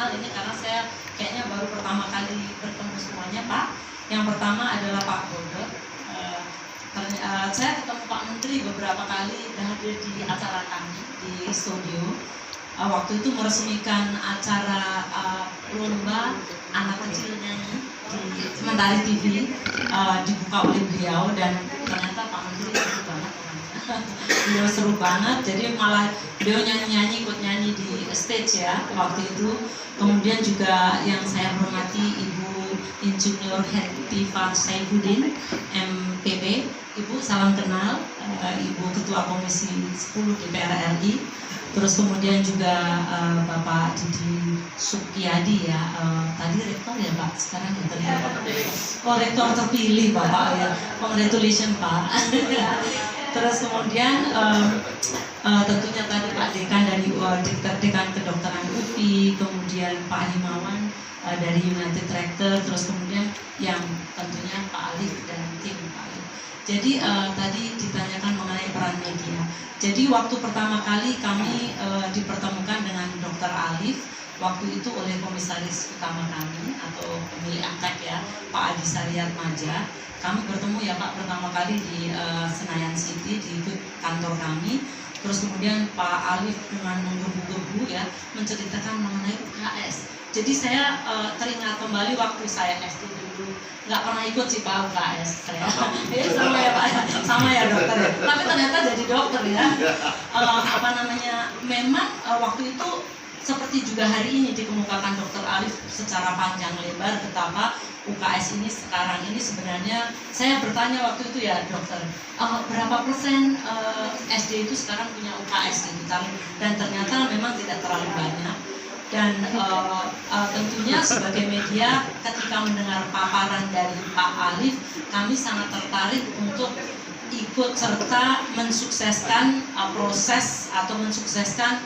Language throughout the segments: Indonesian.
kenal ini karena saya kayaknya baru pertama kali bertemu semuanya, Pak. Yang pertama adalah Pak Bodo. Saya ketemu Pak Menteri beberapa kali hadir di acara kami di studio. Waktu itu meresmikan acara lomba anak kecil nyanyi di Mentari TV, dibuka oleh beliau, dan ternyata Pak Menteri seru banget orangnya. Beliau seru banget, jadi malah beliau nyanyi-nyanyi, ikut nyanyi di stage ya waktu itu. Kemudian juga yang saya hormati Ibu Insinyur Hertiva Saifuddin MPP. Ibu salam kenal, Ibu Ketua Komisi 10 DPR RI. Terus kemudian juga Bapak Didi Sukyadi ya, tadi rektor ya Pak, sekarang ya ternyata. Oh, rektor terpilih Bapak ya, congratulations Pak. Terus kemudian tentunya tadi Pak Dekan dari Dekan Kedokteran UPI, kemudian Pak Himawan dari United Tractor, terus kemudian yang tentunya Pak Alif dan tim Pak Alif. Jadi tadi ditanyakan mengenai peran media. Jadi waktu pertama kali kami dipertemukan dengan Dr. Alif, waktu itu oleh komisaris utama kami atau pemilik akad ya, Pak Adi Saryatmaja. Kami bertemu ya Pak pertama kali di Senayan City, di kantor kami. Terus kemudian Pak Alif dengan menggebu-gebu ya menceritakan mengenai UKS. Jadi saya teringat kembali waktu saya SD dulu, nggak pernah ikut sih Pak UKS saya. Sama ya Pak, sama ya dokter ya. Tapi ternyata jadi dokter ya. Memang waktu itu seperti juga hari ini dikemukakan Dokter Alif secara panjang lebar betapa UKS ini sekarang ini sebenarnya, saya bertanya waktu itu ya dokter, berapa persen SD itu sekarang punya UKS gitu, dan ternyata memang tidak terlalu banyak. Dan tentunya sebagai media ketika mendengar paparan dari Pak Alif, kami sangat tertarik untuk ikut serta mensukseskan proses atau mensukseskan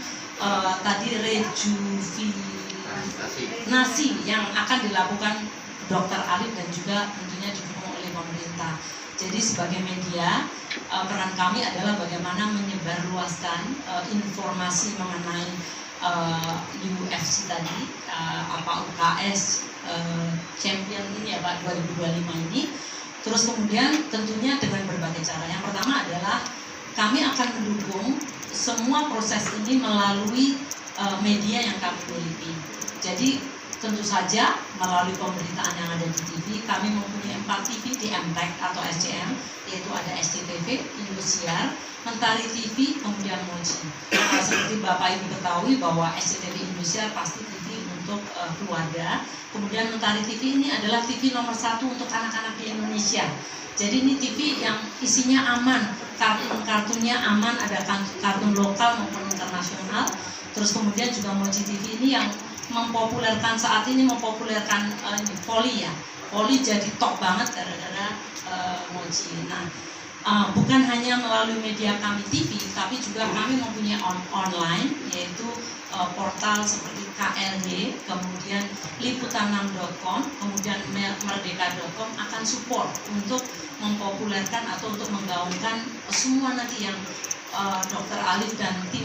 tadi rejuvenasi yang akan dilakukan Dr. Alif dan juga tentunya didukung oleh pemerintah. Jadi sebagai media, peran kami adalah bagaimana menyebarluaskan informasi mengenai UFC tadi, UKS Champion ini ya Pak 2025 ini. Terus kemudian tentunya dengan berbagai cara. Yang pertama adalah kami akan mendukung semua proses ini melalui media yang kami miliki. Jadi tentu saja melalui pemberitaan yang ada di TV, kami mempunyai 4 TV di MTEK atau SCM, yaitu ada SCTV, Indosiar, Mentari TV, kemudian Moji. Seperti Bapak Ibu ketahui bahwa SCTV Indosiar pasti TV untuk keluarga. Kemudian Mentari TV ini adalah TV nomor 1 untuk anak-anak di Indonesia. Jadi ini TV yang isinya aman, kartun-kartunnya aman, ada kartun lokal maupun internasional. Terus kemudian juga Moji TV ini yang mempopulerkan saat ini voli ya. Voli jadi top banget gara-gara Moji. Nah, bukan hanya melalui media kami TV, tapi juga kami mempunyai online, yaitu portal seperti KLY, kemudian liputan6.com, kemudian merdeka.com akan support untuk mempopulerkan atau untuk menggaungkan semua nanti yang Dr. Alif dan tim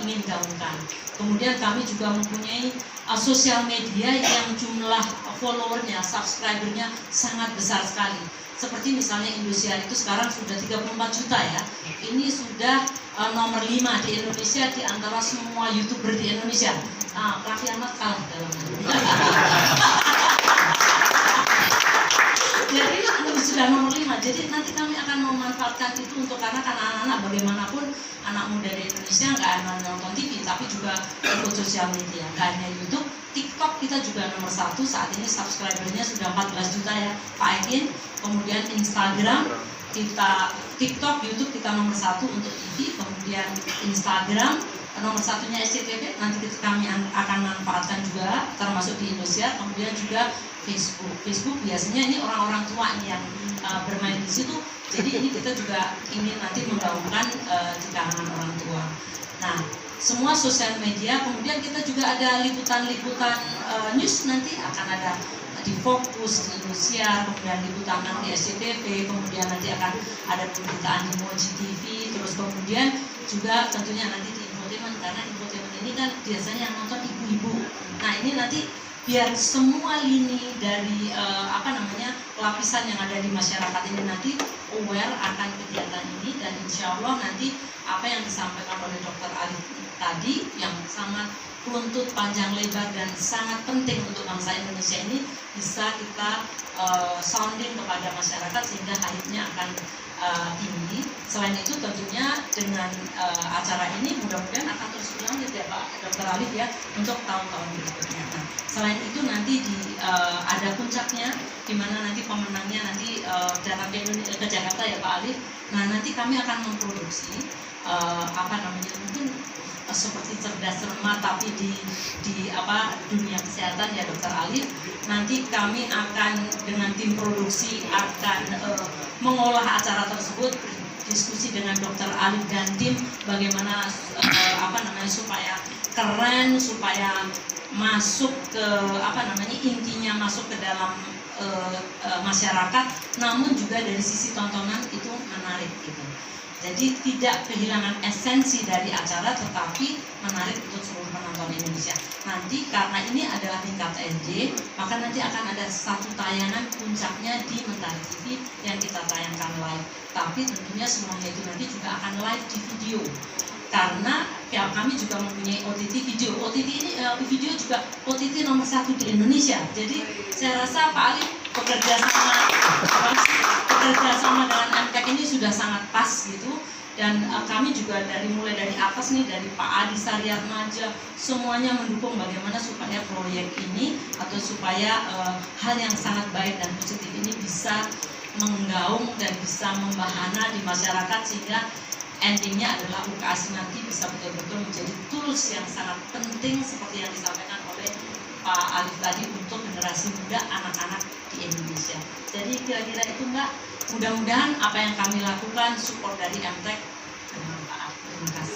ingin gaungkan. Kemudian kami juga mempunyai sosial media yang jumlah followernya, subscribernya sangat besar sekali. Seperti misalnya Indosiar itu sekarang sudah 34 juta ya. Ini sudah nomor 5 di Indonesia di antara semua YouTuber di Indonesia. Raffi Ahmad kalah dalam jadi sudah nomor 5. Jadi nanti kami akan memanfaatkan itu untuk, karena kan anak-anak bagaimanapun anak muda di Indonesia nggak hanya nonton TV tapi juga ikut sosial media. Nggak hanya YouTube, TikTok kita juga nomor 1 saat ini, subscribernya sudah 14 juta ya Pak Ekin. Kemudian Instagram kita, TikTok, YouTube kita nomor 1 untuk TV. Kemudian Instagram nomor 1-nya SCTV, nanti kami akan manfaatkan juga termasuk di Indonesia. Kemudian juga Facebook biasanya ini orang-orang tua nih yang bermain di situ. Jadi ini kita juga ingin nanti menggaungkan di kalangan orang tua. Nah, semua sosial media. Kemudian kita juga ada liputan-liputan news, nanti akan ada di Fokus, di Indosiar, kemudian liputan di SCTV, kemudian nanti akan ada pemberitaan di Moji TV, terus kemudian juga tentunya nanti di infotainment, karena infotainment ini kan biasanya yang nonton ibu-ibu. Nah ini nanti biar semua lini dari lapisan yang ada di masyarakat ini nanti aware akan kegiatan ini, dan insya Allah nanti apa yang disampaikan oleh Dr. Alif tadi yang sangat runtut, panjang lebar dan sangat penting untuk bangsa Indonesia ini bisa kita sounding kepada masyarakat sehingga akhirnya akan tinggi. Selain itu tentunya dengan acara ini mudah-mudahan akan terus berlanjut ya Pak Dr. Alif ya untuk tahun-tahun berikutnya. Nah, selain itu nanti ada puncaknya di mana nanti pemenangnya nanti datang ke Jakarta ya Pak Alif. Nah, nanti kami akan memproduksi mungkin seperti cerdas cermat tapi di dunia kesehatan ya Dr. Alif. Nanti kami akan dengan tim produksi akan mengolah acara tersebut, diskusi dengan Dr. Alif dan tim bagaimana supaya keren, supaya masuk ke intinya masuk ke dalam masyarakat, namun juga dari sisi tontonan itu menarik gitu. Jadi tidak kehilangan esensi dari acara tetapi menarik untuk seluruh penonton Indonesia. Nanti karena ini adalah tingkat NJ, maka nanti akan ada satu tayangan puncaknya di Mentari TV yang kita tayangkan live. Tapi tentunya semuanya itu nanti juga akan live di video. Karena ya, kami juga mempunyai OTT video. OTT ini video juga OTT nomor 1 di Indonesia. Jadi saya rasa Pak Ali bekerja sama dengan MTEK ini sudah sangat pas gitu. Dan kami juga mulai dari atas nih, dari Pak Adi Saryatmaja, semuanya mendukung bagaimana supaya proyek ini atau supaya hal yang sangat baik dan positif ini bisa menggaung dan bisa membahana di masyarakat sehingga endingnya adalah UKAS nanti bisa betul-betul menjadi tools yang sangat penting seperti yang disampaikan oleh Pak Alif tadi untuk generasi muda, anak-anak di Indonesia. Jadi kira-kira itu Mbak, mudah-mudahan apa yang kami lakukan support dari MTEK bermanfaat. Terima kasih.